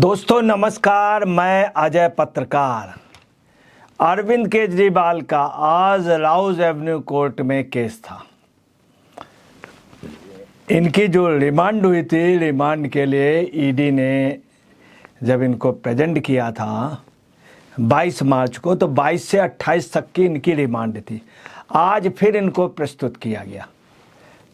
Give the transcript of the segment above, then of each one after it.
दोस्तों नमस्कार, मैं अजय पत्रकार। अरविंद केजरीवाल का आज राउज एवेन्यू कोर्ट में केस था। इनकी जो रिमांड हुई थी, रिमांड के लिए ईडी ने जब इनको प्रेजेंट किया था 22 मार्च को, तो 22 से 28 तक की इनकी रिमांड थी। आज फिर इनको प्रस्तुत किया गया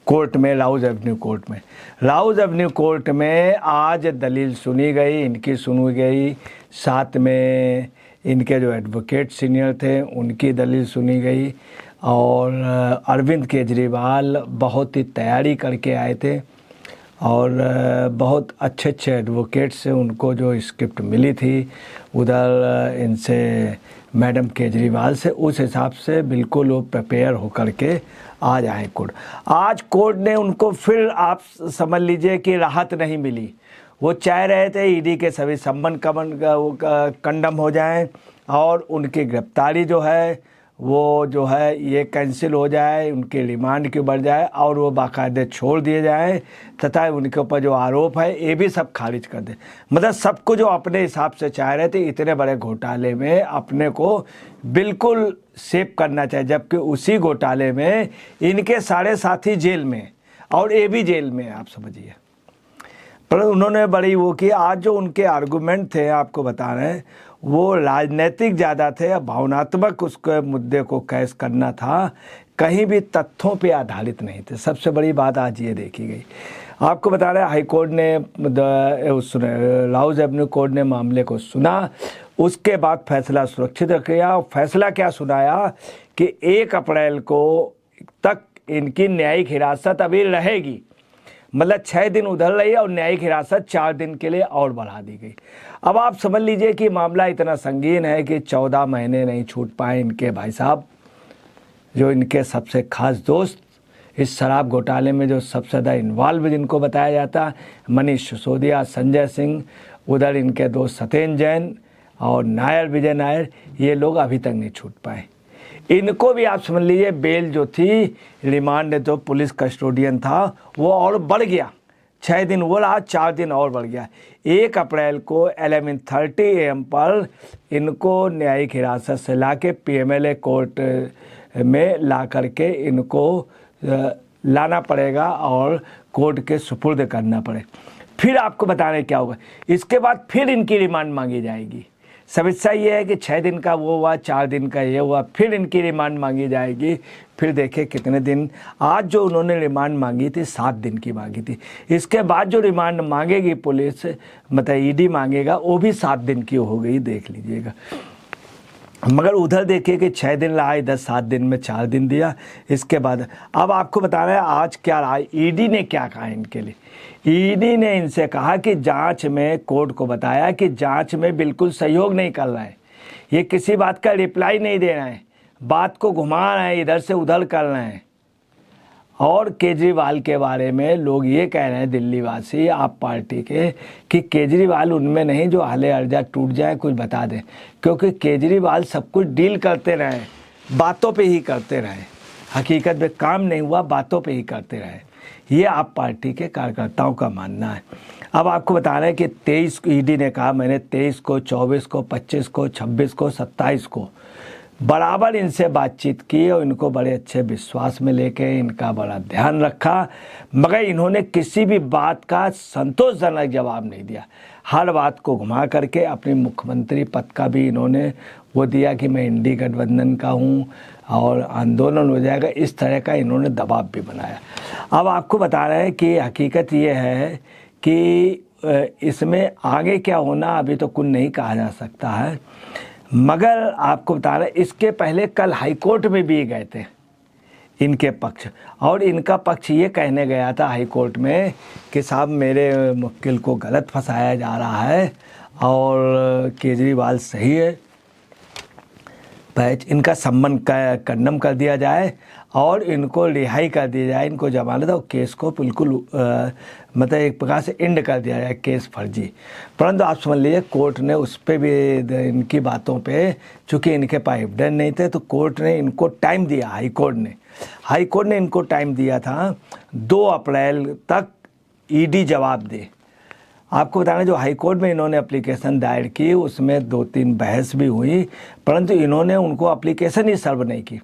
कोर्ट में, राउज एवेन्यू कोर्ट में। राउज एवेन्यू कोर्ट में आज दलील सुनी गई, इनकी सुनी गई, साथ में इनके जो एडवोकेट सीनियर थे उनकी दलील सुनी गई। और अरविंद केजरीवाल बहुत ही तैयारी करके आए थे और बहुत अच्छे अच्छे एडवोकेट से उनको जो स्क्रिप्ट मिली थी उधर इनसे मैडम केजरीवाल से, उस हिसाब से बिल्कुल वो प्रिपेयर होकर के आज आए कोर्ट। आज कोर्ट ने उनको फिर, आप समझ लीजिए कि राहत नहीं मिली। वो चाह रहे थे ईडी के सभी संबंध कंडम हो जाएं और उनकी गिरफ्तारी जो है वो जो है ये कैंसिल हो जाए, उनकी रिमांड की बढ़ जाए और वो बाकायदे छोड़ दिए जाएं, तथा उनके ऊपर जो आरोप है ये भी सब खारिज कर दे। मतलब सबको जो अपने हिसाब से चाह रहे थे इतने बड़े घोटाले में अपने को बिल्कुल सेफ करना चाहिए, जबकि उसी घोटाले में इनके सारे साथी जेल में और ये भी जेल में, आप समझिए। पर उन्होंने बड़ी वो की, आज जो उनके आर्गूमेंट थे आपको बता रहे हैं वो राजनीतिक ज़्यादा थे, भावनात्मक उसके मुद्दे को कैश करना था, कहीं भी तथ्यों पे आधारित नहीं थे। सबसे बड़ी बात आज ये देखी गई। आपको बता रहे हाई कोर्ट ने राउज एवेन्यू कोर्ट ने मामले को सुना, उसके बाद फैसला सुरक्षित किया। और फैसला क्या सुनाया कि 1 अप्रैल को तक इनकी न्यायिक हिरासत अभी रहेगी, मतलब 6 दिन उधर रही और न्यायिक हिरासत 4 दिन के लिए और बढ़ा दी गई। अब आप समझ लीजिए कि मामला इतना संगीन है कि 14 महीने नहीं छूट पाए इनके भाई साहब, जो इनके सबसे खास दोस्त, इस शराब घोटाले में जो सबसे ज़्यादा इन्वॉल्व जिनको बताया जाता, मनीष सिसोदिया, संजय सिंह, उधर इनके दोस्त सत्येंद्र जैन और नायर, विजय नायर, ये लोग अभी तक नहीं छूट पाए। इनको भी आप समझ लीजिए बेल जो थी, रिमांड जो पुलिस कस्टोडियन था वो और बढ़ गया, 6 दिन वो रहा, 4 दिन और बढ़ गया। 1 अप्रैल को 11:30 AM पर इनको न्यायिक हिरासत से ला के PMLA कोर्ट में ला करके इनको लाना पड़ेगा और कोर्ट के सुपुर्द करना पड़े। फिर आपको बताने क्या होगा, इसके बाद फिर इनकी रिमांड मांगी जाएगी। समस्या ये है कि 6 दिन का वो हुआ, 4 दिन का ये हुआ, फिर इनकी रिमांड मांगी जाएगी। फिर देखिए कितने दिन, आज जो उन्होंने रिमांड मांगी थी 7 दिन की मांगी थी, इसके बाद जो रिमांड मांगेगी पुलिस, मतलब ईडी मांगेगा, वो भी 7 दिन की हो गई, देख लीजिएगा। मगर उधर देखिए कि 6 दिन रहा, इधर 7 दिन में 4 दिन दिया। इसके बाद अब आपको बताना है आज क्या रहा, ईडी ने क्या कहा इनके लिए। ईडी ने इनसे कहा कि जांच में, कोर्ट को बताया कि जांच में बिल्कुल सहयोग नहीं कर रहा है, ये किसी बात का रिप्लाई नहीं दे रहे हैं, बात को घुमा रहे हैं, इधर से उधर कर रहे हैं। और केजरीवाल के बारे में लोग ये कह रहे हैं, दिल्ली वासी, आप पार्टी के, कि केजरीवाल उनमें नहीं जो हले अर्जा टूट जाए कुछ बता दें, क्योंकि केजरीवाल सब कुछ डील करते रहे, बातों पे ही करते रहे, हकीकत में काम नहीं हुआ, बातों पे ही करते रहे। ये आप पार्टी के कार्यकर्ताओं का मानना है। अब आपको बता रहे हैं कि 23 ईडी ने कहा, मैंने 23 को, 24 को, 25 को, 26 को, 27 को बराबर इनसे बातचीत की और इनको बड़े अच्छे विश्वास में लेके इनका बड़ा ध्यान रखा, मगर इन्होंने किसी भी बात का संतोषजनक जवाब नहीं दिया। हर बात को घुमा करके अपने मुख्यमंत्री पद का भी इन्होंने वो दिया कि मैं इंडी गठबंधन का हूँ और आंदोलन हो जाएगा, इस तरह का इन्होंने दबाव भी बनाया। अब आपको बता रहे हैं कि हकीकत ये है कि इसमें आगे क्या होना अभी तो कुछ नहीं कहा जा सकता है, मगर आपको बता रहे इसके पहले कल हाई कोर्ट में भी गए थे इनके पक्ष, और इनका पक्ष ये कहने गया था हाई कोर्ट में कि साहब मेरे मुवक्किल को गलत फंसाया जा रहा है और केजरीवाल सही है, इनका संबंध का कंडम कर दिया जाए और इनको रिहाई कर दिया जाए, इनको जमानत और केस को बिल्कुल मतलब एक प्रकार से एंड कर दिया जाए, केस फर्जी। परंतु आप समझ लीजिए कोर्ट ने उस पर भी, इनकी बातों पे, चूँकि इनके पास एविडेंस नहीं थे तो कोर्ट ने इनको टाइम दिया, हाई कोर्ट ने इनको टाइम दिया था 2 अप्रैल तक ईडी जवाब दे। आपको बताना, जो हाई कोर्ट में इन्होंने एप्लीकेशन दायर की उसमें 2-3 बहस भी हुई, परंतु इन्होंने उनको एप्लीकेशन ही सर्व नहीं की।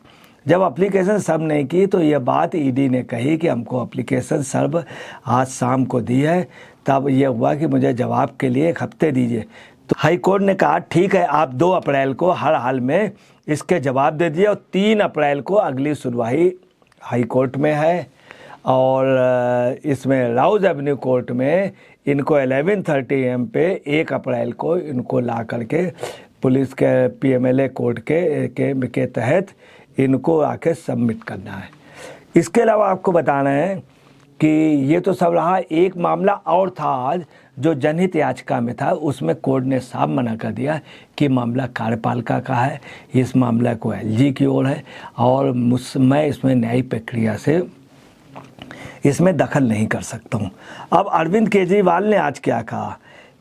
जब एप्लीकेशन सर्व नहीं की तो ये बात ईडी ने कही कि हमको एप्लीकेशन सर्व आज शाम को दी है। तब ये हुआ कि मुझे जवाब के लिए 1 हफ्ते दीजिए। तो हाई कोर्ट ने कहा ठीक है, आप 2 अप्रैल को हर हाल में इसके जवाब दे दीजिए, और 3 अप्रैल को अगली सुनवाई हाई कोर्ट में है। और इसमें राउज एवेन्यू कोर्ट में इनको 11:30 AM पे 1 अप्रैल को इनको ला करके पुलिस के PMLA कोर्ट के तहत इनको आके सबमिट करना है। इसके अलावा आपको बताना है कि ये तो सब रहा। एक मामला और था आज जो जनहित याचिका में था, उसमें कोर्ट ने साफ मना कर दिया कि मामला कार्यपालिका का है, इस मामला को LG की ओर है और मैं इसमें न्यायिक प्रक्रिया से इसमें दखल नहीं कर सकता हूँ। अब अरविंद केजरीवाल ने आज क्या कहा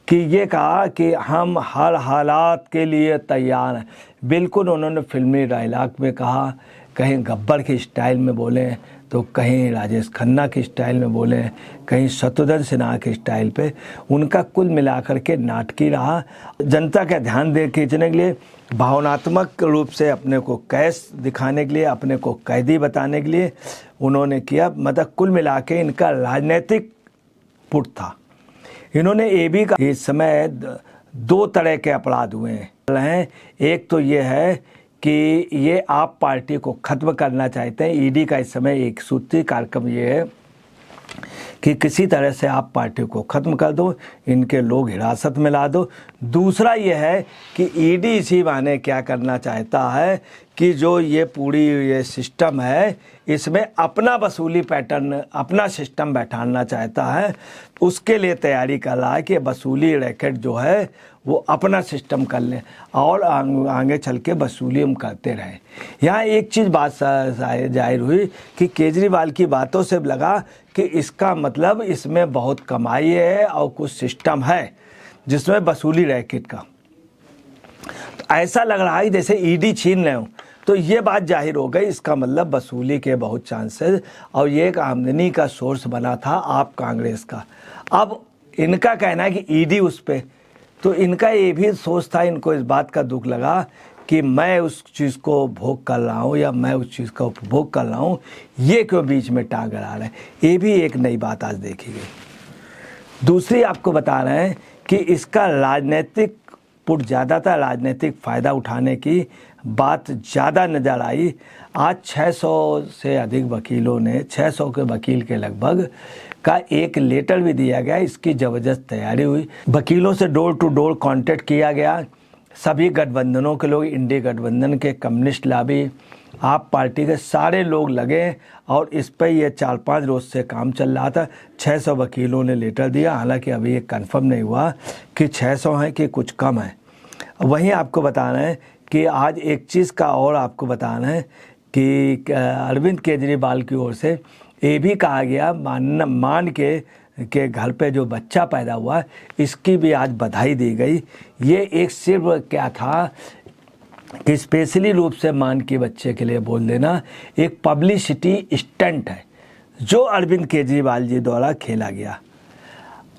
कि ये कहा कि हम हर हालात के लिए तैयार हैं। बिल्कुल उन्होंने फिल्मी डायलॉग में कहा, कहीं गब्बर की स्टाइल में बोले तो कहीं राजेश खन्ना की स्टाइल में बोले, कहीं शत्रुघ्न सिन्हा की स्टाइल पे। उनका कुल मिलाकर के नाटकी रहा। जनता का ध्यान खींचने के लिए, भावनात्मक रूप से अपने को कैश दिखाने के लिए, अपने को कैदी बताने के लिए उन्होंने किया। मतलब कुल मिला के इनका राजनीतिक पुट था। इन्होंने ये भी कहा इस समय 2 तरह के अपराध हुए हैं। एक तो ये है कि ये आप पार्टी को ख़त्म करना चाहते हैं। ईडी का इस समय एक सूत्री कार्यक्रम ये है कि किसी तरह से आप पार्टी को ख़त्म कर दो, इनके लोग हिरासत में ला दो। दूसरा ये है कि ईडी इसी बहाने क्या करना चाहता है कि जो ये पूरी ये सिस्टम है इसमें अपना वसूली पैटर्न, अपना सिस्टम बैठाना चाहता है। उसके लिए तैयारी कर रहा है कि वसूली रैकेट जो है वो अपना सिस्टम कर लें और आगे चल के वसूली हम करते रहें। यहाँ एक चीज़ बात जाहिर हुई कि केजरीवाल की बातों से लगा कि इसका मतलब इसमें बहुत कमाई है और कुछ सिस्टम है जिसमें वसूली रैकेट का। तो ऐसा लग रहा है जैसे ईडी छीन रहे हो, तो ये बात जाहिर हो गई। इसका मतलब वसूली के बहुत चांसेस, और ये एक आमदनी का सोर्स बना था आप कांग्रेस का। अब इनका कहना है कि ईडी उस पर, तो इनका ये भी सोच था, इनको इस बात का दुख लगा कि मैं उस चीज़ को भोग कर रहा हूँ या मैं उस चीज़ का उपभोग कर रहा हूँ, ये क्यों बीच में टांग अड़ा रहे हैं। ये भी एक नई बात आज देखी गई। दूसरी आपको बता रहे हैं कि इसका राजनीतिक पुट ज़्यादा था, राजनीतिक फ़ायदा उठाने की बात ज़्यादा नज़र आई। आज 600 से अधिक वकीलों ने, 600 के वकील के लगभग का एक लेटर भी दिया गया। इसकी ज़बरदस्त तैयारी हुई, वकीलों से डोर टू डोर कांटेक्ट किया गया। सभी गठबंधनों के लोग, इंडी गठबंधन के, कम्युनिस्ट लॉबी, आप पार्टी के सारे लोग लगे और इस पर ये 4-5 रोज़ से काम चल रहा था। 600 वकीलों ने लेटर दिया। हालांकि अभी ये कंफर्म नहीं हुआ कि 600 हैं कि कुछ कम है। वहीं आपको बताना है कि आज एक चीज़ का और आपको बताना है कि अरविंद केजरीवाल की ओर से ये भी कहा गया, मान के घर पे जो बच्चा पैदा हुआ इसकी भी आज बधाई दी गई। ये एक सिर्फ क्या था कि स्पेशली रूप से मान के बच्चे के लिए बोल देना एक पब्लिसिटी स्टंट है जो अरविंद केजरीवाल जी द्वारा खेला गया।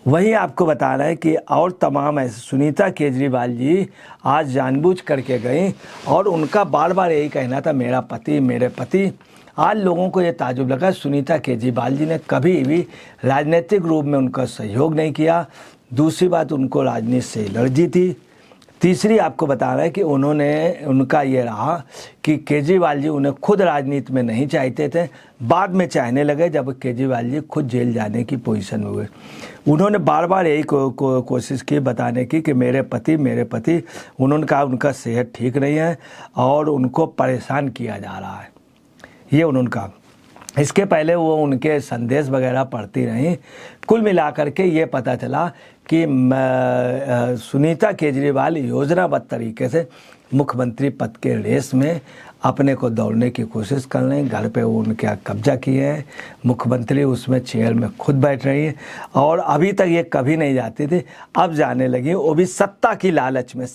वहीं आपको बताना है कि और तमाम ऐसे सुनीता केजरीवाल जी आज जानबूझ करके गई और उनका बार बार यही कहना था मेरा पति मेरे पति। आज लोगों को ये ताजुब लगा, सुनीता केजरीवाल जी ने कभी भी राजनीतिक रूप में उनका सहयोग नहीं किया। दूसरी बात, उनको राजनीति से एलर्जी थी। तीसरी आपको बता रहा है कि उनका ये रहा कि केजरीवाल जी उन्हें खुद राजनीति में नहीं चाहते थे, बाद में चाहने लगे जब केजरीवाल जी खुद जेल जाने की पोजीशन में हुए। उन्होंने बार बार यही कोशिश की बताने की कि मेरे पति। उन्होंने कहा उनका सेहत ठीक नहीं है और उनको परेशान किया जा रहा है, ये उन्होंने कहा। इसके पहले वो उनके संदेश वगैरह पढ़ती रहीं। कुल मिलाकर के ये पता चला कि सुनीता केजरीवाल योजनाबद्ध तरीके से मुख्यमंत्री पद के रेस में अपने को दौड़ने की कोशिश कर रहे हैं। घर पे वो उनके कब्जा किए हैं, मुख्यमंत्री उसमें चेयर में खुद बैठ रही हैं और अभी तक ये कभी नहीं जाती थी, अब जाने लगी, वो भी सत्ता की लालच में।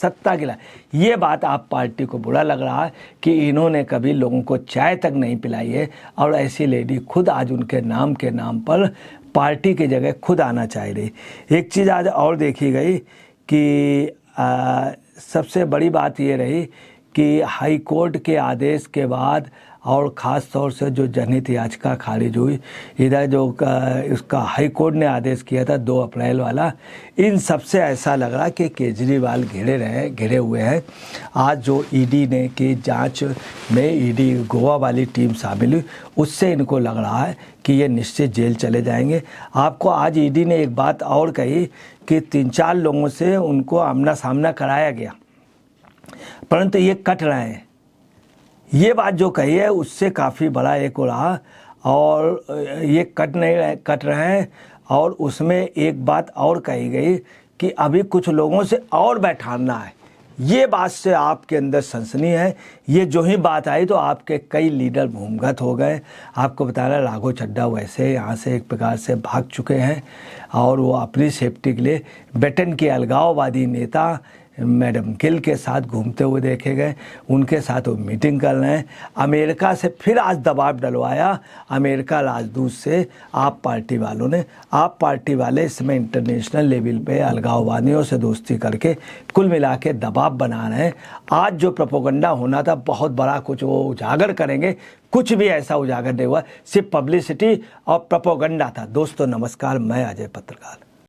ये बात आप पार्टी को बुरा लग रहा है कि इन्होंने कभी लोगों को चाय तक नहीं पिलाई है और ऐसी लेडी खुद आज उनके नाम पर पार्टी की जगह खुद आना चाह रही। एक चीज़ आज और देखी गई कि सबसे बड़ी बात ये रही कि हाई कोर्ट के आदेश के बाद और ख़ास तौर से जो जनहित याचिका खारिज हुई, इधर जो उसका हाई कोर्ट ने आदेश किया था 2 अप्रैल वाला, इन सबसे ऐसा लग रहा कि केजरीवाल घिरे हुए हैं। आज जो ईडी ने की जांच में ईडी गोवा वाली टीम शामिल हुई, उससे इनको लग रहा है कि ये निश्चित जेल चले जाएंगे। आपको आज ईडी ने एक बात और कही कि 3-4 लोगों से उनको आमना सामना कराया गया, परंतु ये कट रहे हैं। ये बात जो कही है उससे काफ़ी बड़ा एक रहा, और ये कट रहे हैं। और उसमें एक बात और कही गई कि अभी कुछ लोगों से और बैठाना है। ये बात से आपके अंदर सनसनी है। ये जो ही बात आई तो आपके कई लीडर भूमिगत हो गए। आपको बता रहा राघव चड्ढा वैसे यहाँ से एक प्रकार से भाग चुके हैं, और वो अपनी सेफ्टी के लिए ब्रिटेन के अलगाववादी नेता मैडम गिल के साथ घूमते हुए देखे गए। उनके साथ वो मीटिंग कर रहे हैं। अमेरिका से फिर आज दबाव डलवाया, अमेरिका राजदूत से आप पार्टी वालों ने। आप पार्टी वाले इसमें इंटरनेशनल लेवल पे अलगाववादियों से दोस्ती करके कुल मिला के दबाव बना रहे हैं। आज जो प्रोपेगेंडा होना था बहुत बड़ा, कुछ वो उजागर करेंगे, कुछ भी ऐसा उजागर नहीं हुआ, सिर्फ पब्लिसिटी और प्रोपेगेंडा था। दोस्तों नमस्कार, मैं अजय पत्रकार।